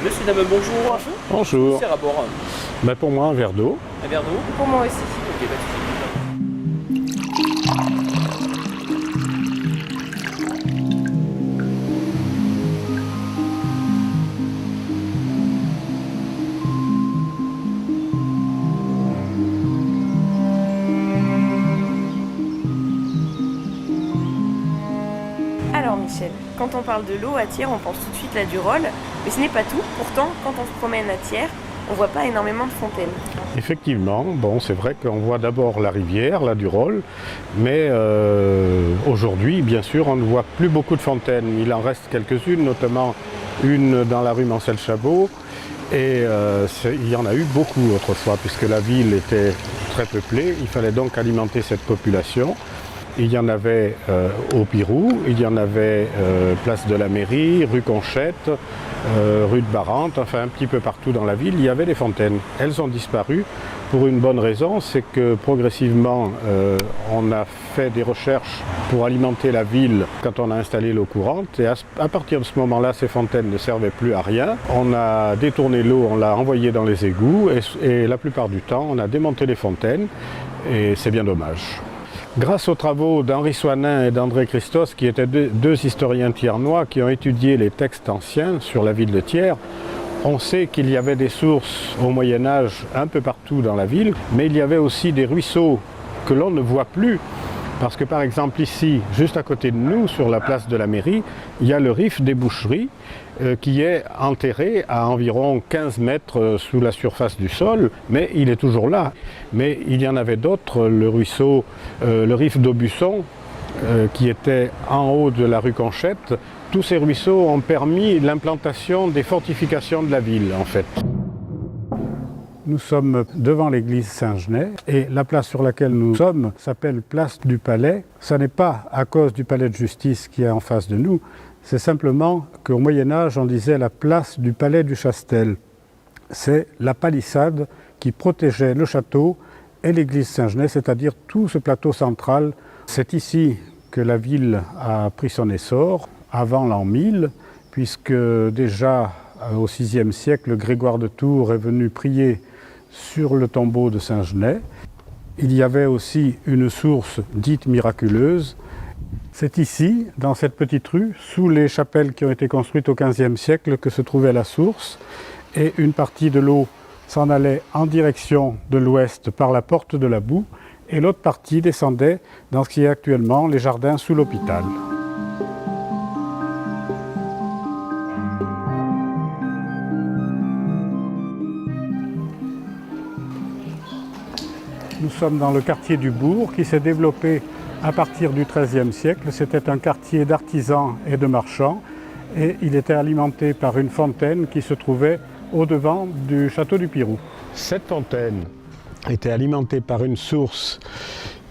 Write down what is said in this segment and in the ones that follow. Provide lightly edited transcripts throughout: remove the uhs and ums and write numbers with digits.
Monsieur, dame, bonjour. Bonjour. C'est à bord. Pour moi, un verre d'eau. Un verre d'eau. Pour moi aussi. Ok, pas de souci. Alors Michel, quand on parle de l'eau à Thiers, on pense tout de suite là du Rolle, mais ce n'est pas tout. Pourtant, quand on se promène à Thiers, on voit pas énormément de fontaines. Effectivement, c'est vrai qu'on voit d'abord la rivière, là, du Rolle, mais aujourd'hui, bien sûr, on ne voit plus beaucoup de fontaines. Il en reste quelques-unes, notamment une dans la rue Mancel-Chabot, et il y en a eu beaucoup autrefois, puisque la ville était très peuplée. Il fallait donc alimenter cette population. Il y en avait au Pirou, il y en avait place de la Mairie, rue Conchette, rue de Barante, enfin un petit peu partout dans la ville, il y avait des fontaines. Elles ont disparu pour une bonne raison, c'est que progressivement on a fait des recherches pour alimenter la ville quand on a installé l'eau courante, et à partir de ce moment-là, ces fontaines ne servaient plus à rien. On a détourné l'eau, on l'a envoyée dans les égouts, et la plupart du temps, on a démonté les fontaines, et c'est bien dommage. Grâce aux travaux d'Henri Soignin et d'André Christos, qui étaient deux historiens thiernois qui ont étudié les textes anciens sur la ville de Thiers, on sait qu'il y avait des sources au Moyen-Âge un peu partout dans la ville, mais il y avait aussi des ruisseaux que l'on ne voit plus. Parce que par exemple ici, juste à côté de nous, sur la place de la Mairie, il y a le Rif des Boucheries qui est enterré à environ 15 mètres sous la surface du sol, mais il est toujours là. Mais il y en avait d'autres, le ruisseau, le Rif d'Aubusson, qui était en haut de la rue Conchette. Tous ces ruisseaux ont permis l'implantation des fortifications de la ville, en fait. Nous sommes devant l'église Saint-Genès et la place sur laquelle nous sommes s'appelle place du Palais. Ce n'est pas à cause du palais de justice qui est en face de nous, c'est simplement qu'au Moyen-Âge on disait la place du Palais du Chastel. C'est la palissade qui protégeait le château et l'église Saint-Genès, c'est-à-dire tout ce plateau central. C'est ici que la ville a pris son essor, avant l'an 1000, puisque déjà au VIe siècle, Grégoire de Tours est venu prier sur le tombeau de Saint-Genès. Il y avait aussi une source dite miraculeuse. C'est ici, dans cette petite rue, sous les chapelles qui ont été construites au XVe siècle, que se trouvait la source. Et une partie de l'eau s'en allait en direction de l'ouest par la porte de la Boue, et l'autre partie descendait dans ce qui est actuellement les jardins sous l'hôpital. Nous sommes dans le quartier du Bourg qui s'est développé à partir du XIIIe siècle. C'était un quartier d'artisans et de marchands et il était alimenté par une fontaine qui se trouvait au-devant du château du Pirou. Cette fontaine était alimentée par une source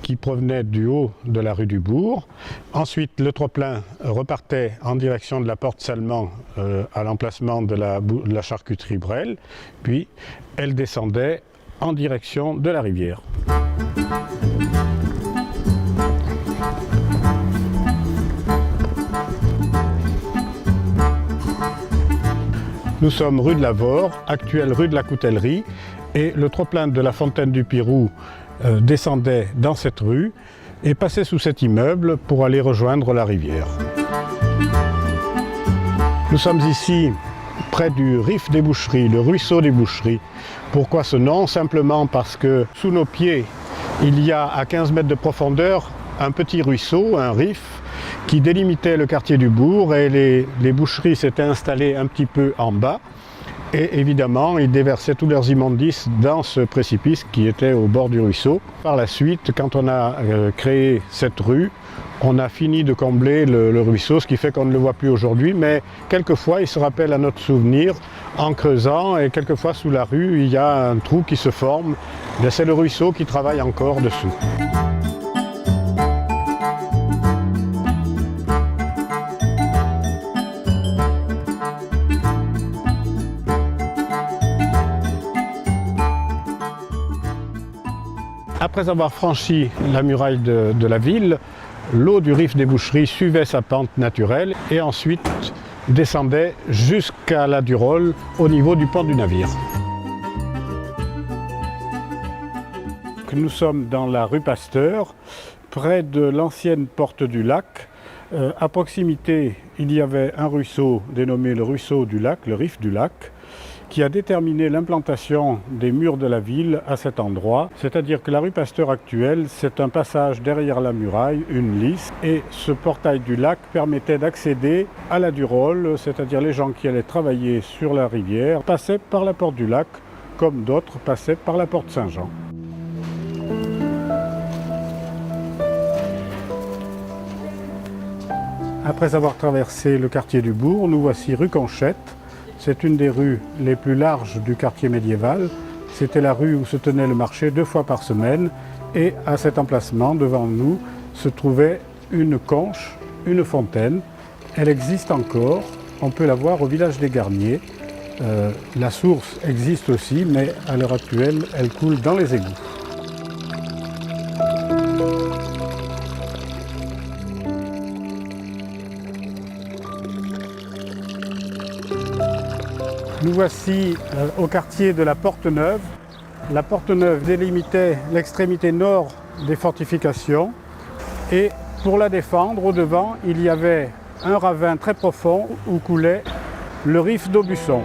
qui provenait du haut de la rue du Bourg. Ensuite, le trop-plein repartait en direction de la porte Salmand à l'emplacement de la charcuterie Brel, puis elle descendait en direction de la rivière. Nous sommes rue de la Vore, actuelle rue de la Coutellerie, et le trop-plein de la fontaine du Pirou descendait dans cette rue et passait sous cet immeuble pour aller rejoindre la rivière. Nous sommes ici près du Rif des Boucheries, le ruisseau des Boucheries. Pourquoi ce nom? Simplement parce que sous nos pieds, il y a à 15 mètres de profondeur un petit ruisseau, un rif, qui délimitait le quartier du Bourg, et les boucheries s'étaient installées un petit peu en bas. Et évidemment, ils déversaient tous leurs immondices dans ce précipice qui était au bord du ruisseau. Par la suite, quand on a créé cette rue, on a fini de combler le ruisseau, ce qui fait qu'on ne le voit plus aujourd'hui, mais quelquefois il se rappelle à notre souvenir en creusant, et quelquefois sous la rue il y a un trou qui se forme. C'est le ruisseau qui travaille encore dessous. Après avoir franchi la muraille de la ville, l'eau du Rif des Boucheries suivait sa pente naturelle et ensuite descendait jusqu'à la Durolle au niveau du pont du navire. Nous sommes dans la rue Pasteur, près de l'ancienne porte du lac. À proximité, il y avait un ruisseau dénommé le ruisseau du lac, le Rif du lac, qui a déterminé l'implantation des murs de la ville à cet endroit. C'est-à-dire que la rue Pasteur actuelle, c'est un passage derrière la muraille, une lisse, et ce portail du lac permettait d'accéder à la Durolle, c'est-à-dire les gens qui allaient travailler sur la rivière passaient par la porte du lac, comme d'autres passaient par la porte Saint-Jean. Après avoir traversé le quartier du Bourg, nous voici rue Conchette. C'est une des rues les plus larges du quartier médiéval. C'était la rue où se tenait le marché 2 fois par semaine. Et à cet emplacement, devant nous, se trouvait une conche, une fontaine. Elle existe encore. On peut la voir au village des Garniers. La source existe aussi, mais à l'heure actuelle, elle coule dans les égouts. Nous voici au quartier de la Porte-Neuve. La Porte-Neuve délimitait l'extrémité nord des fortifications et pour la défendre, au devant, il y avait un ravin très profond où coulait le Rif d'Aubusson.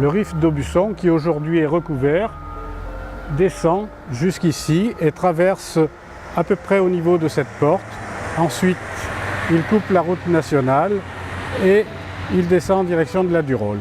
Le Rif d'Aubusson, qui aujourd'hui est recouvert, descend jusqu'ici et traverse à peu près au niveau de cette porte. Ensuite, il coupe la route nationale et il descend en direction de la Durolle.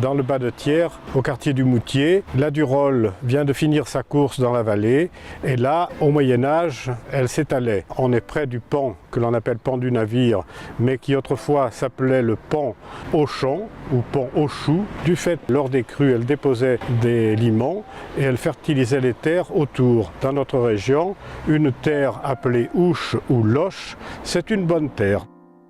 Dans le bas de Thiers, au quartier du Moutier, la Durolle vient de finir sa course dans la vallée et là, au Moyen-Âge, elle s'étalait. On est près du pont que l'on appelle pont du navire, mais qui autrefois s'appelait le pont Auchon ou pont Auchou. Du fait, lors des crues, elle déposait des limons et elle fertilisait les terres autour. Dans notre région, une terre appelée ouche ou loche, c'est une bonne terre.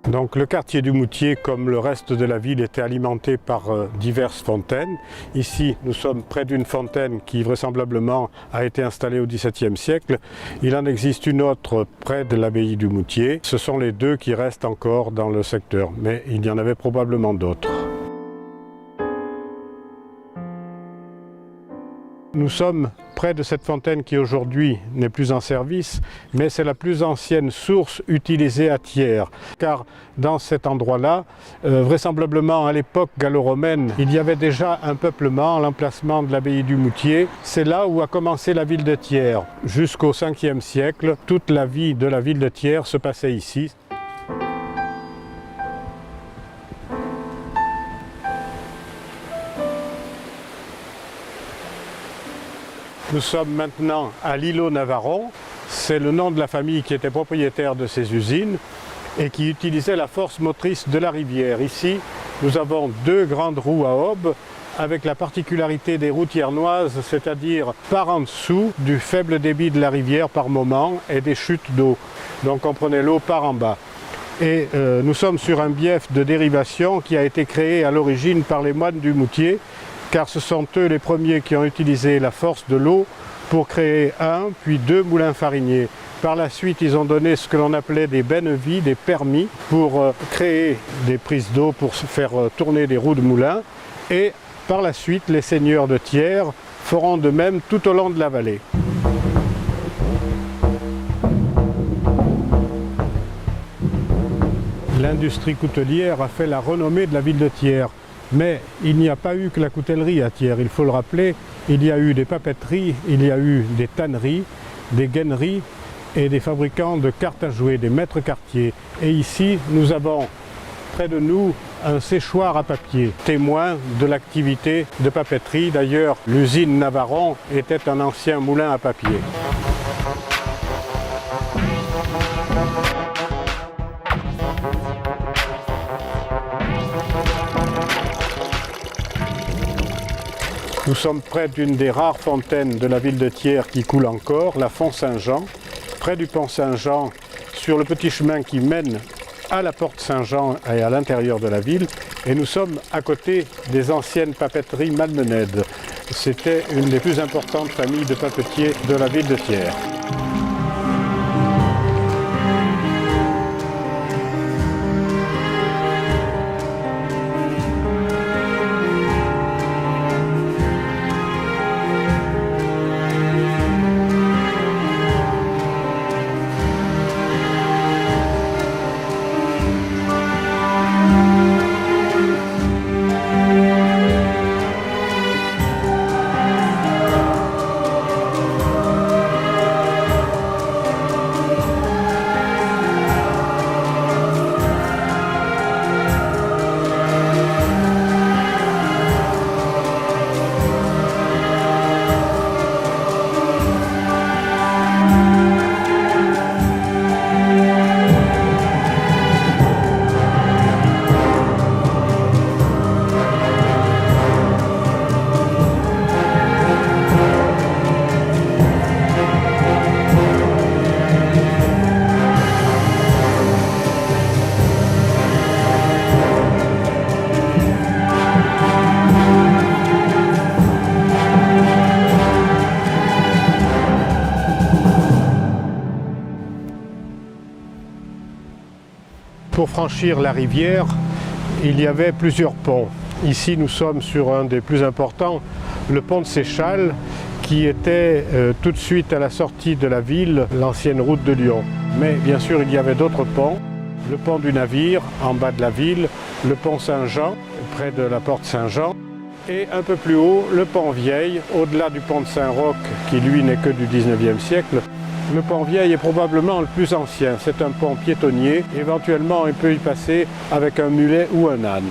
Donc le quartier du Moutier, comme le reste de la ville, était alimenté par diverses fontaines. Ici, nous sommes près d'une fontaine qui vraisemblablement a été installée au XVIIe siècle. Il en existe une autre près de l'abbaye du Moutier. Ce sont les deux qui restent encore dans le secteur, mais il y en avait probablement d'autres. Nous sommes près de cette fontaine qui aujourd'hui n'est plus en service, mais c'est la plus ancienne source utilisée à Thiers. Car dans cet endroit-là, vraisemblablement à l'époque gallo-romaine, il y avait déjà un peuplement à l'emplacement de l'abbaye du Moutier. C'est là où a commencé la ville de Thiers. Jusqu'au 5e siècle, toute la vie de la ville de Thiers se passait ici. Nous sommes maintenant à l'îlot Navaron. C'est le nom de la famille qui était propriétaire de ces usines et qui utilisait la force motrice de la rivière. Ici, nous avons 2 grandes roues à aubes avec la particularité des roues thiernoises, c'est-à-dire par en dessous du faible débit de la rivière par moment et des chutes d'eau. Donc on prenait l'eau par en bas. Et nous sommes sur un bief de dérivation qui a été créé à l'origine par les moines du Moutier, car ce sont eux les premiers qui ont utilisé la force de l'eau pour créer 1 puis 2 moulins fariniers. Par la suite, ils ont donné ce que l'on appelait des bennevis, des permis, pour créer des prises d'eau pour faire tourner des roues de moulin. Et par la suite, les seigneurs de Thiers feront de même tout au long de la vallée. L'industrie coutelière a fait la renommée de la ville de Thiers. Mais il n'y a pas eu que la coutellerie à Thiers, il faut le rappeler. Il y a eu des papeteries, il y a eu des tanneries, des gaineries et des fabricants de cartes à jouer, des maîtres cartiers. Et ici, nous avons près de nous un séchoir à papier, témoin de l'activité de papeterie. D'ailleurs, l'usine Navaron était un ancien moulin à papier. Nous sommes près d'une des rares fontaines de la ville de Thiers qui coule encore, la Font Saint-Jean. Près du pont Saint-Jean, sur le petit chemin qui mène à la porte Saint-Jean et à l'intérieur de la ville. Et nous sommes à côté des anciennes papeteries Malmenède. c'était une des plus importantes familles de papetiers de la ville de Thiers. Pour franchir la rivière, il y avait plusieurs ponts. Ici, nous sommes sur un des plus importants, le pont de Séchal, qui était tout de suite à la sortie de la ville, l'ancienne route de Lyon. Mais bien sûr, il y avait d'autres ponts. Le pont du Navire, en bas de la ville, le pont Saint-Jean, près de la porte Saint-Jean, et un peu plus haut, le pont Vieille, au-delà du pont de Saint-Roch, qui lui n'est que du 19e siècle. Le pont Vieille est probablement le plus ancien. C'est un pont piétonnier. Éventuellement, on peut y passer avec un mulet ou un âne.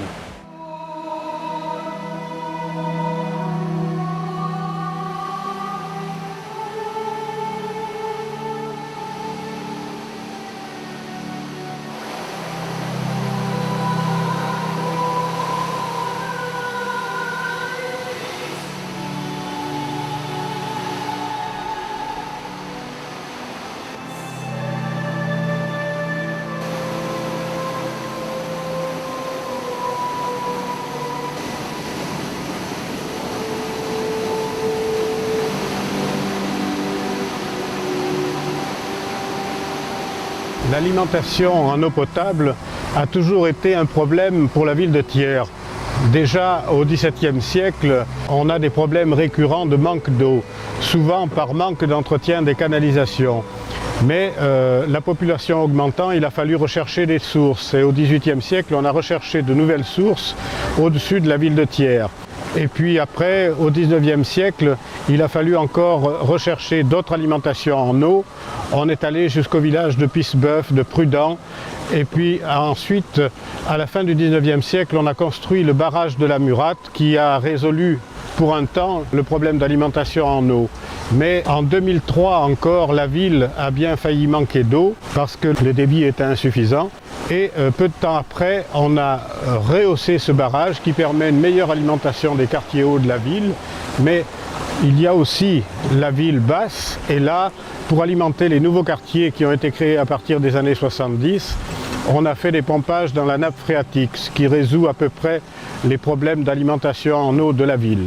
L'alimentation en eau potable a toujours été un problème pour la ville de Thiers. Déjà au XVIIe siècle, on a des problèmes récurrents de manque d'eau, souvent par manque d'entretien des canalisations. Mais la population augmentant, il a fallu rechercher des sources. Et au XVIIIe siècle, on a recherché de nouvelles sources au-dessus de la ville de Thiers. Et puis après, au XIXe siècle, il a fallu encore rechercher d'autres alimentations en eau. On est allé jusqu'au village de Pissebeuf, de Prudent. Et puis ensuite, à la fin du XIXe siècle, on a construit le barrage de la Murate qui a résolu pour un temps le problème d'alimentation en eau. Mais en 2003 encore, la ville a bien failli manquer d'eau parce que le débit était insuffisant. Et peu de temps après, on a rehaussé ce barrage qui permet une meilleure alimentation des quartiers hauts de la ville. Mais il y a aussi la ville basse. Et là, pour alimenter les nouveaux quartiers qui ont été créés à partir des années 70, on a fait des pompages dans la nappe phréatique, ce qui résout à peu près les problèmes d'alimentation en eau de la ville.